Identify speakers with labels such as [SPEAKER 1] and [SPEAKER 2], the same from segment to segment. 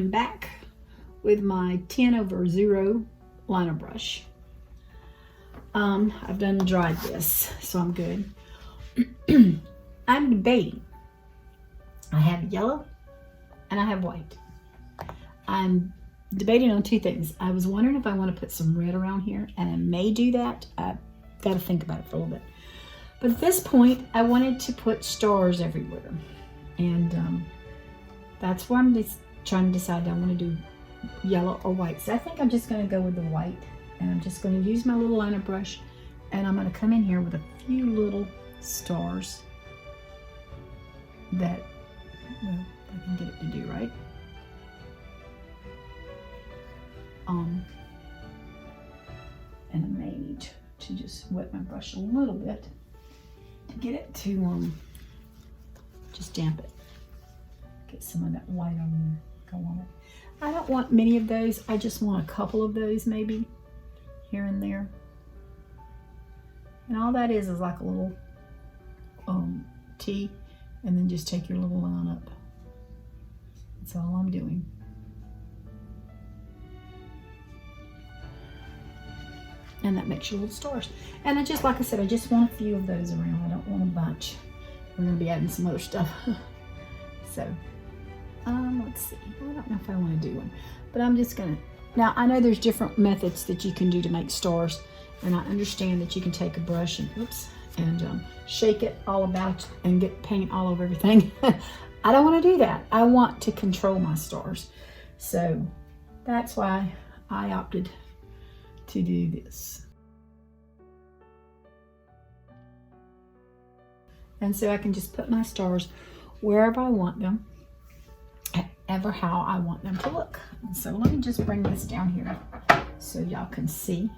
[SPEAKER 1] am back with my 10/0 liner brush. I've done dried this, so I'm good. I'm debating. I have yellow and I have white. I'm debating on two things. I was wondering if I want to put some red around here, and I may do that. I've got to think about it for a little bit. But at this point, I wanted to put stars everywhere. And that's where I'm just trying to decide I want to do yellow or white. So I think I'm just going to go with the white. And I'm just going to use my little liner brush. And I'm going to come in here with a few little stars that, well, I can get it to do right. And I may need to just wet my brush a little bit to get it to just damp it. Get some of that white on there. Go on it. I don't want many of those. I just want a couple of those maybe here and there. And all that is like a little T, and then just take your little line up. That's all I'm doing. And that makes your little stars. And I just, like I said, I just want a few of those around. I don't want a bunch. We're going to be adding some other stuff. So, let's see. I don't know if I want to do one. But I'm just going to... Now, I know there's different methods that you can do to make stars. And I understand that you can take a brush and, and shake it all about and get paint all over everything. I don't want to do that. I want to control my stars. So, that's why I opted to do this. And so I can just put my stars wherever I want them, ever how I want them to look. And so let me just bring this down here so y'all can see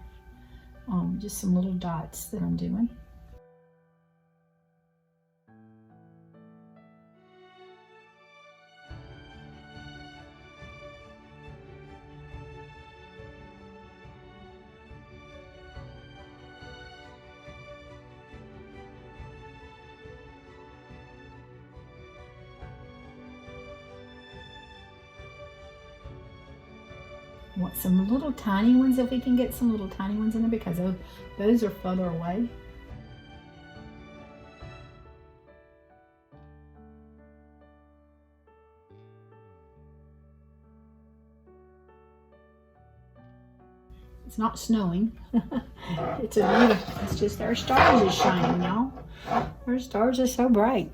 [SPEAKER 1] just some little dots that I'm doing. Want some little tiny ones if we can get some little tiny ones in there, because those are further away. It's not snowing. It's just our stars are shining, y'all. Our stars are so bright.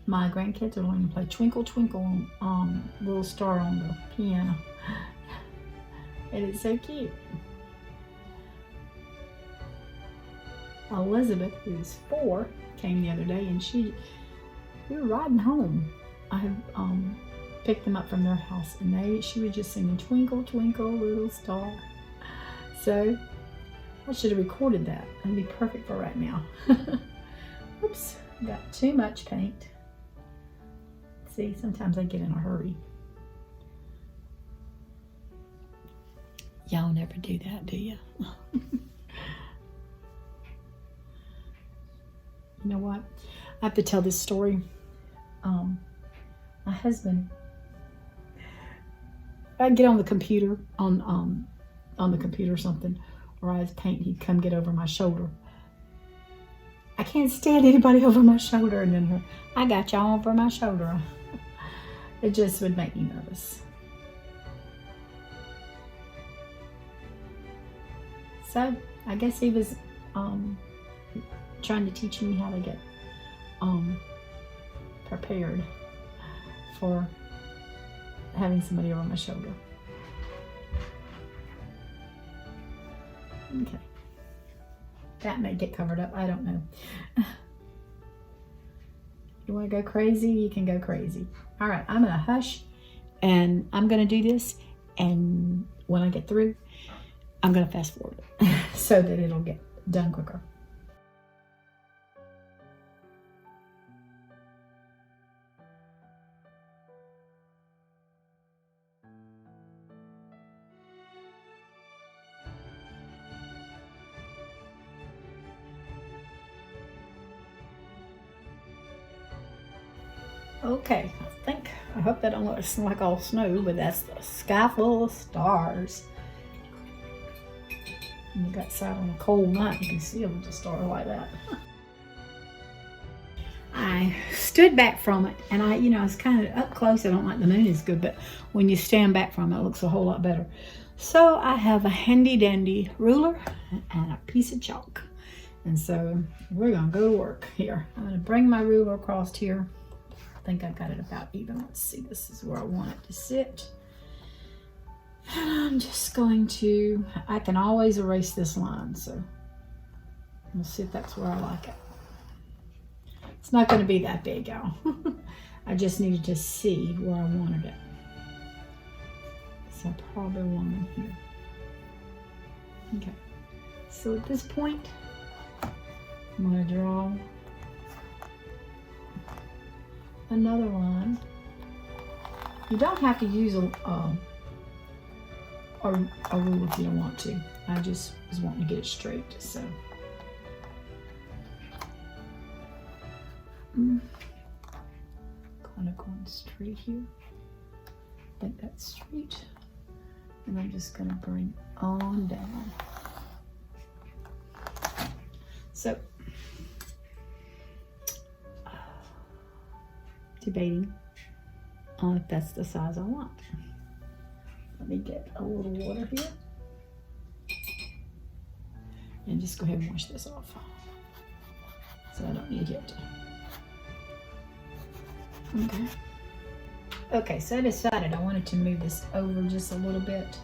[SPEAKER 1] My grandkids are learning to play Twinkle Twinkle Little Star on the piano. And it's so cute. Elizabeth, who's 4, came the other day, and we were riding home. I picked them up from their house, and she was just singing Twinkle Twinkle Little Star. So I should have recorded that. That'd be perfect for right now. Oops, got too much paint. See, sometimes I get in a hurry. Y'all never do that, do you? You know what? I have to tell this story. My husband, I'd get on the computer, on the computer or something, or I was painting, he'd come get over my shoulder. I can't stand anybody over my shoulder, and then I got y'all over my shoulder. It just would make me nervous. So I guess he was trying to teach me how to get prepared for having somebody over my shoulder. Okay. That may get covered up. I don't know. You want to go crazy? You can go crazy. All right, I'm going to hush, and I'm going to do this, and when I get through, I'm going to fast forward it so that it'll get done quicker. Okay, I hope that don't look like all snow, but that's the sky full of stars. When you got sat on a cold night, you can see them just star like that. I stood back from it, and I was kind of up close. I don't like the moon as good, but when you stand back from it, it looks a whole lot better. So I have a handy dandy ruler and a piece of chalk. And so we're gonna go to work here. I'm gonna bring my ruler across here. I think I've got it about even. Let's see, this is where I want it to sit. And I'm just going to, I can always erase this line, so we'll see if that's where I like it. It's not gonna be that big, y'all. I just needed to see where I wanted it. So I probably want it here. Okay, so at this point, I'm going to draw another line. You don't have to use a rule if you don't want to. I just was wanting to get it straight, so. Kind of going straight here. I think that's straight. And I'm just going to bring on down. So, debating on if that's the size I want. Let me get a little water here. And just go ahead and wash this off. So I don't need it. Okay. Okay, so I decided I wanted to move this over just a little bit.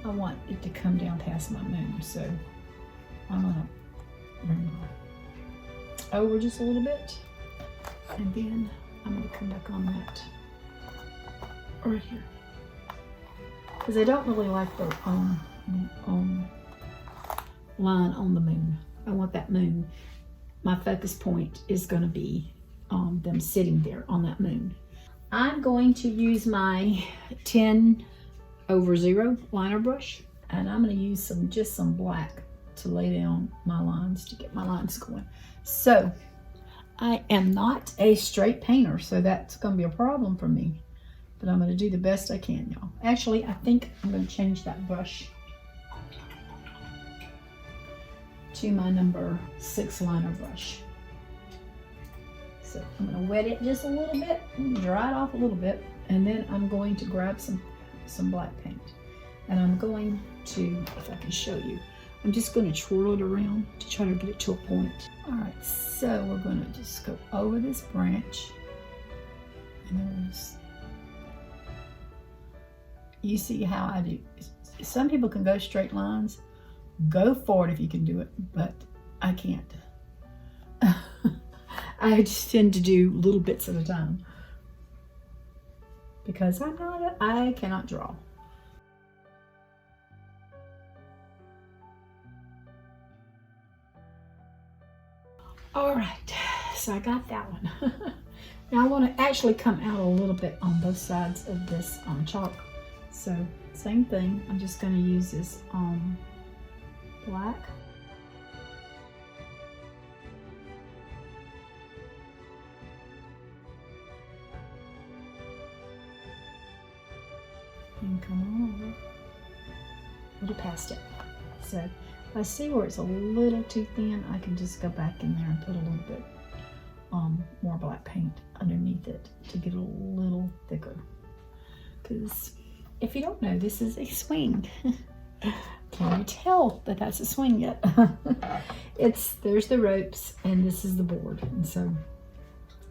[SPEAKER 1] I want it to come down past my moon, so I'm gonna bring it over just a little bit, and then I'm gonna come back on that right here, because I don't really like the line on the moon. I want that moon. My focus point is gonna be them sitting there on that moon. I'm going to use my 10/0 liner brush, and I'm going to use just some black to lay down my lines, to get my lines going. So I am not a straight painter, so that's going to be a problem for me, but I'm going to do the best I can, y'all. Actually, I think I'm going to change that brush to my number 6 liner brush. So I'm going to wet it just a little bit, dry it off a little bit, and then I'm going to grab some black paint. And I'm going to, if I can show you, I'm just going to twirl it around to try to get it to a point. All right, so we're going to just go over this branch. And you see how I do. Some people can go straight lines. Go for it if you can do it, but I can't. I just tend to do little bits at a time because I cannot draw. All right, so I got that one. Now I want to actually come out a little bit on both sides of this chalk. So same thing, I'm just going to use this black. And come on over, a little past it. So if I see where it's a little too thin, I can just go back in there and put a little bit more black paint underneath it to get a little thicker. Because if you don't know, this is a swing. Can you tell that that's a swing yet? There's the ropes and this is the board. And so,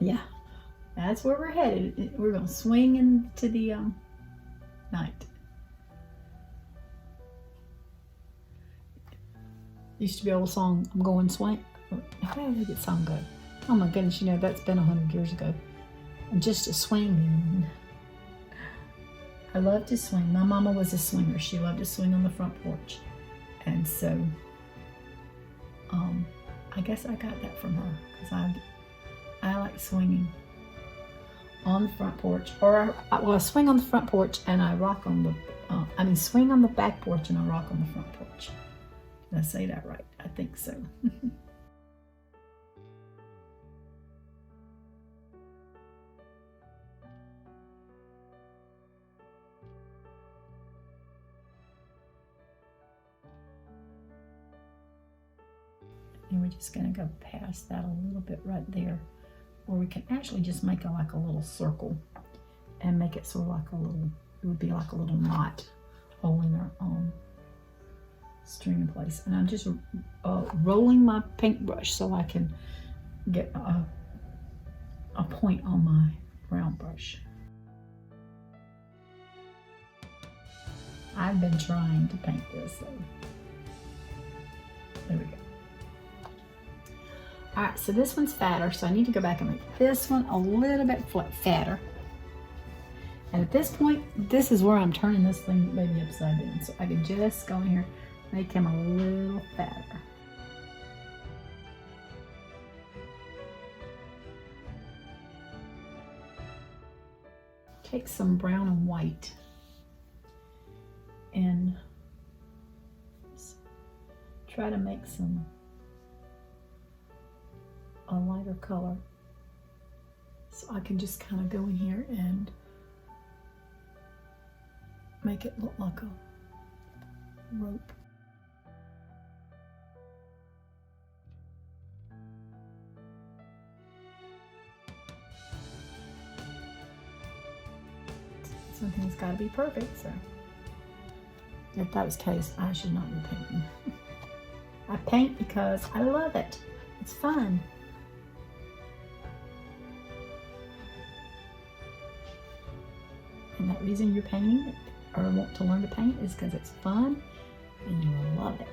[SPEAKER 1] yeah, that's where we're headed. We're going to swing into the night. Used to be an old song, I'm going swing. How did that song go? Oh my goodness, that's been 100 years ago. I'm just a swinging. I love to swing. My mama was a swinger. She loved to swing on the front porch. And so, I guess I got that from her, because I like swinging on the front porch, or I swing on the front porch and I rock on the, swing on the back porch and I rock on the front porch. Did I say that right? I think so. we're just gonna go past that a little bit right there, or we can actually just make it like a little circle and make it sort of like a little, it would be like a little knot holding our string in place. And I'm just rolling my paintbrush so I can get a point on my round brush. I've been trying to paint this, so there we go. All right, so this one's fatter, so I need to go back and make this one a little bit fatter. And at this point, this is where I'm turning this thing maybe upside down. So I can just go in here, make him a little fatter. Take some brown and white and try to make a lighter color. So I can just kind of go in here and make it look like a rope. Something's got to be perfect, so if that was the case, I should not be painting. I paint because I love it. It's fun. And that reason you're painting it or want to learn to paint is because it's fun and you will love it.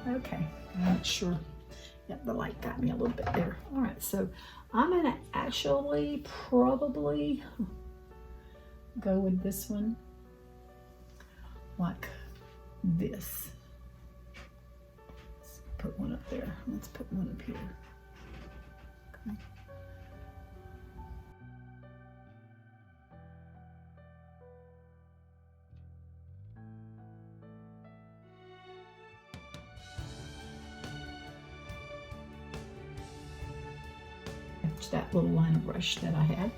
[SPEAKER 1] Okay, I'm not sure. Yep, the light got me a little bit there. All right, so I'm gonna actually probably go with this one like this. Let's put one up there. Let's put one up here. Okay. That little liner brush that I had,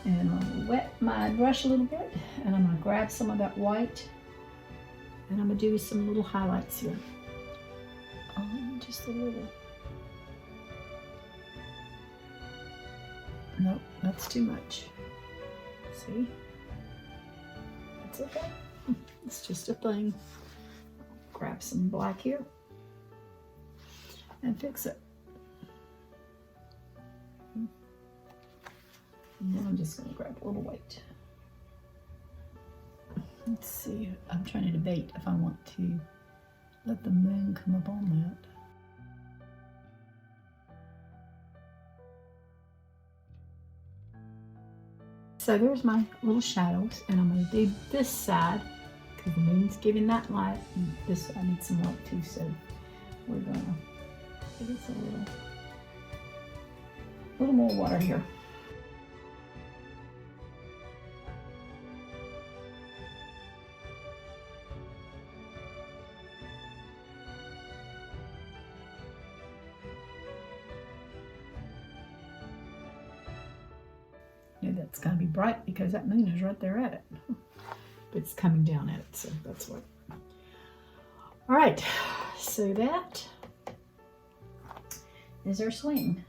[SPEAKER 1] and I'm gonna wet my brush a little bit, and I'm gonna grab some of that white, and I'm gonna do some little highlights here. Just a little. Nope, that's too much. See? That's okay. It's just a thing. Grab some black here and fix it. And then I'm just going to grab a little white. Let's see, I'm trying to debate if I want to let the moon come up on that. So there's my little shadows, and I'm going to do this side because the moon's giving that light. And this, I need some light too, so we're going to give this a little more water here. That's got to be bright because that moon is right there at it. But it's coming down at it, so that's what. All right, so that is our swing.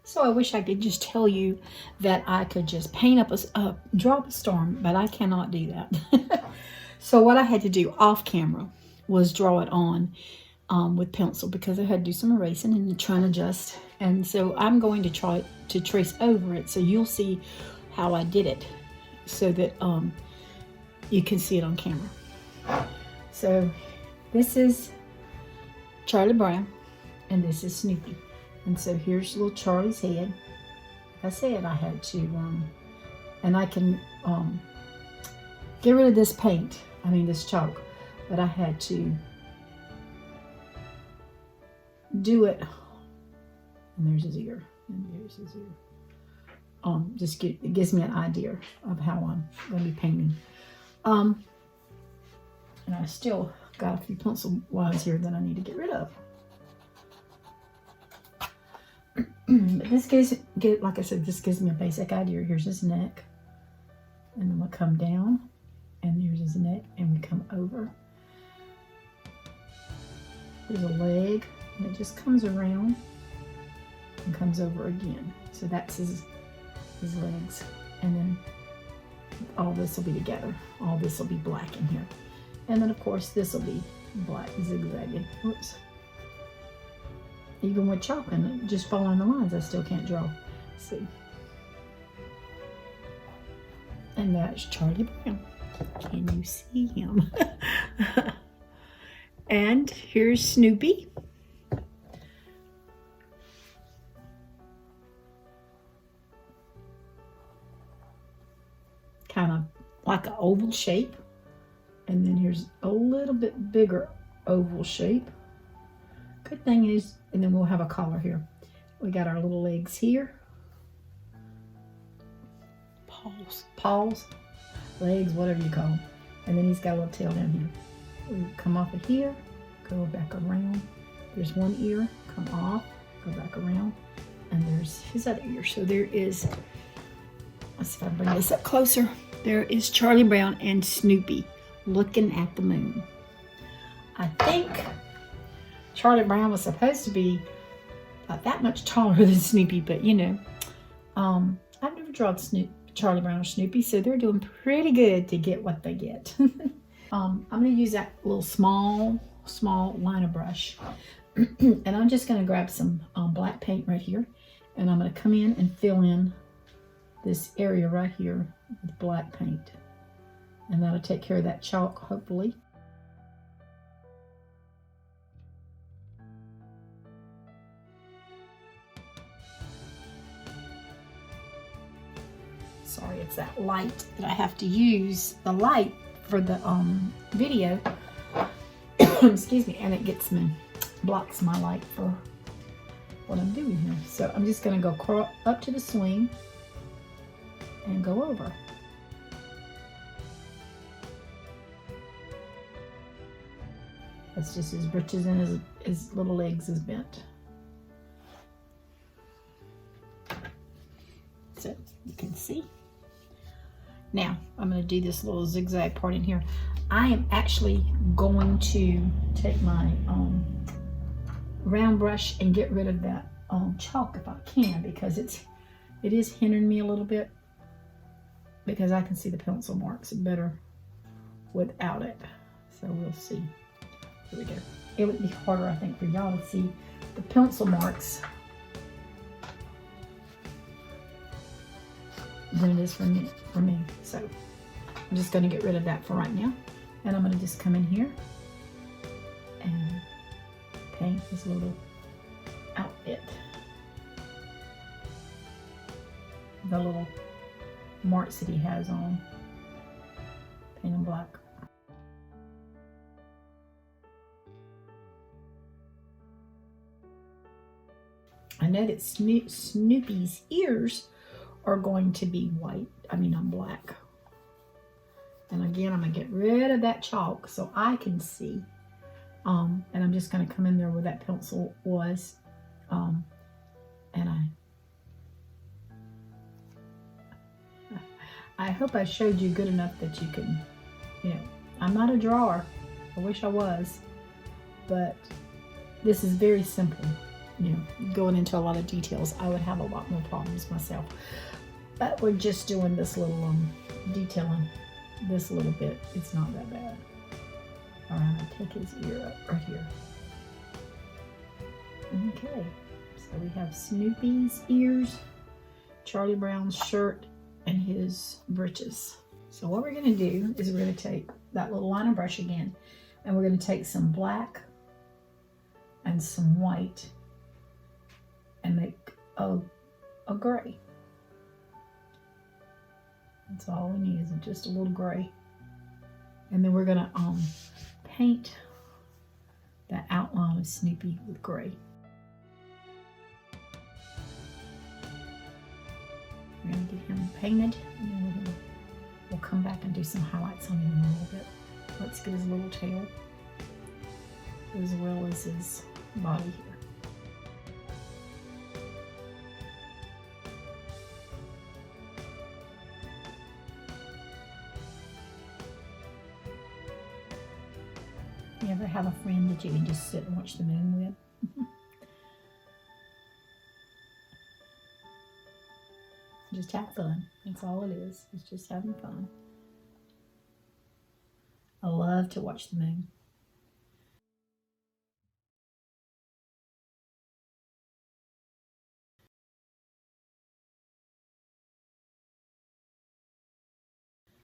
[SPEAKER 1] So I wish I could just tell you that I could just paint up draw up a storm, but I cannot do that. So what I had to do off camera was draw it on with pencil because I had to do some erasing and try and adjust. And so I'm going to try to trace over it so you'll see how I did it so that you can see it on camera. So this is Charlie Brown and this is Snoopy. And so here's little Charlie's head. Like I said, I had to, and I can get rid of this paint, this chalk, but I had to do it. And there's his ear, and there's his ear. It gives me an idea of how I'm going to be painting. And I still got a few pencil wires here that I need to get rid of. But this like I said, this gives me a basic idea. Here's his neck, and then we'll come down, and here's his neck, and we come over. Here's a leg, and it just comes around and comes over again. So that's his legs. And then all this will be together. All this will be black in here. And then of course this will be black zigzagging. Oops. Even with chalk and just following the lines, I still can't draw. See. And that's Charlie Brown. Can you see him? And here's Snoopy. Kind of like an oval shape. And then here's a little bit bigger oval shape. Good thing is, and then we'll have a collar here. We got our little legs here. Paws, legs, whatever you call them. And then he's got a little tail down here. We come off of here, go back around. There's one ear, come off, go back around. And there's his other ear. So there is, let's see if I bring this up closer. There is Charlie Brown and Snoopy looking at the moon. I think Charlie Brown was supposed to be about that much taller than Snoopy, but you know, I've never drawn Charlie Brown or Snoopy, so they're doing pretty good to get what they get. I'm going to use that little small liner brush, and I'm just going to grab some black paint right here, and I'm going to come in and fill in this area right here with black paint, and that'll take care of that chalk, hopefully. Sorry, it's that light that I have to use the light for the video. Excuse me, and it blocks my light for what I'm doing here. So I'm just going to go up to the swing and go over. That's just his britches and his little legs is bent. So you can see. Now I'm going to do this little zigzag part in here. I am actually going to take my round brush and get rid of that chalk if I can, because it is hindering me a little bit, because I can see the pencil marks better without it. So we'll see. Here we go. It would be harder, I think, for y'all to see the pencil marks than it is for me. So I'm just going to get rid of that for right now, and I'm going to just come in here and paint his little outfit, the little marks that he has on, paint them black. I know that Snoopy's ears are going to be white. Black. And again, I'm going to get rid of that chalk so I can see. And I'm just going to come in there where that pencil was. And I hope I showed you good enough that you can, I'm not a drawer. I wish I was. But this is very simple. Going into a lot of details, I would have a lot more problems myself. But we're just doing this little detailing this little bit. It's not that bad. All right, I'll take his ear up right here. Okay, so we have Snoopy's ears, Charlie Brown's shirt, and his breeches. So what we're going to do is we're going to take that little liner brush again, and we're going to take some black and some white and make a gray. That's all we need, is just a little gray. And then we're gonna paint the outline of Snoopy with gray. We're gonna get him painted, and then we'll come back and do some highlights on him a little bit. Let's get his little tail, as well as his body here. You ever have a friend that you can just sit and watch the moon with? Just have fun. That's all it is. It's just having fun. I love to watch the moon.